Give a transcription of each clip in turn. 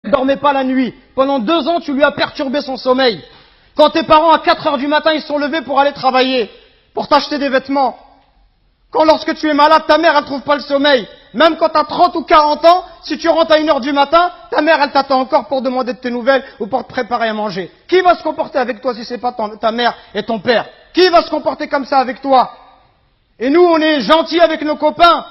ne dormait pas la nuit. Pendant 2 ans, tu lui as perturbé son sommeil. Quand tes parents, à 4 heures du matin, ils sont levés pour aller travailler, pour t'acheter des vêtements. Quand lorsque tu es malade, ta mère, elle trouve pas le sommeil. Même quand tu as 30 ou 40 ans, si tu rentres à 1 heure du matin, ta mère, elle t'attend encore pour demander de tes nouvelles ou pour te préparer à manger. Qui va se comporter avec toi si c'est pas ta mère et ton père? Qui va se comporter comme ça avec toi? Et nous, on est gentils avec nos copains.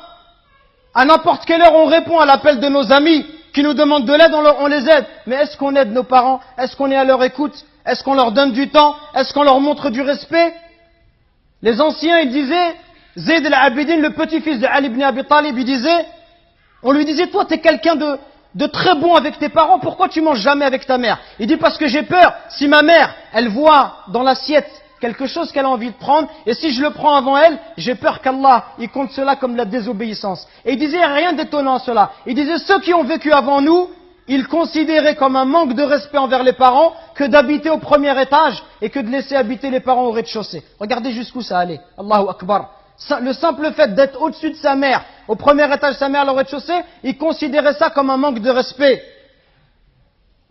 À n'importe quelle heure, on répond à l'appel de nos amis qui nous demandent de l'aide, on les aide. Mais est-ce qu'on aide nos parents? Est-ce qu'on est à leur écoute? Est-ce qu'on leur donne du temps? Est-ce qu'on leur montre du respect? Les anciens, ils disaient, Zayd al-Abidin, le petit-fils de Ali ibn Abi Talib, on lui disait, toi, t'es quelqu'un de très bon avec tes parents, pourquoi tu manges jamais avec ta mère? Il dit, parce que j'ai peur, si ma mère, elle voit dans l'assiette quelque chose qu'elle a envie de prendre, et si je le prends avant elle, j'ai peur qu'Allah, il compte cela comme la désobéissance. Et il disait, rien d'étonnant à cela. Il disait, ceux qui ont vécu avant nous, ils considéraient comme un manque de respect envers les parents que d'habiter au premier étage et que de laisser habiter les parents au rez-de-chaussée. Regardez jusqu'où ça allait. Allahu Akbar. Le simple fait d'être au-dessus de sa mère, au premier étage de sa mère, au rez-de-chaussée, ils considéraient ça comme un manque de respect.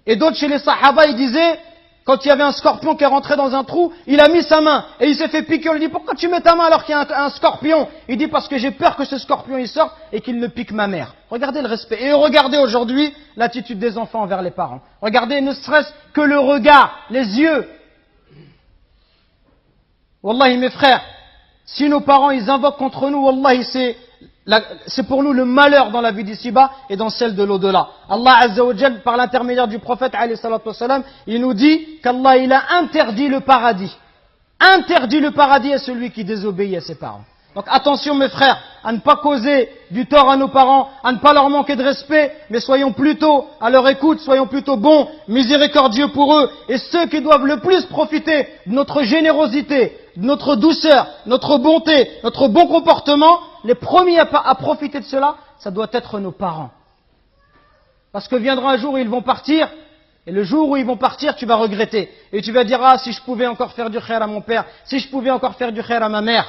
Et d'autres chez les Sahaba, ils disaient, quand il y avait un scorpion qui est rentré dans un trou, il a mis sa main et il s'est fait piquer. On lui dit, pourquoi tu mets ta main alors qu'il y a un scorpion? Il dit, parce que j'ai peur que ce scorpion il sorte et qu'il ne pique ma mère. Regardez le respect. Et regardez aujourd'hui l'attitude des enfants envers les parents. Regardez ne serait-ce que le regard, les yeux. Wallahi mes frères, si nos parents ils invoquent contre nous, wallahi c'est pour nous le malheur dans la vie d'ici-bas et dans celle de l'au-delà. Allah Azza wa Jal, par l'intermédiaire du prophète alayhi salatu wassalam, il nous dit qu'Allah il a interdit le paradis. Interdit le paradis à celui qui désobéit à ses parents. Donc attention mes frères, à ne pas causer du tort à nos parents, à ne pas leur manquer de respect, mais soyons plutôt à leur écoute, soyons plutôt bons, miséricordieux pour eux. Et ceux qui doivent le plus profiter de notre générosité, de notre douceur, notre bonté, notre bon comportement, les premiers à profiter de cela, ça doit être nos parents. Parce que viendra un jour où ils vont partir, et le jour où ils vont partir, tu vas regretter. Et tu vas dire, ah, si je pouvais encore faire du khair à mon père, si je pouvais encore faire du khair à ma mère.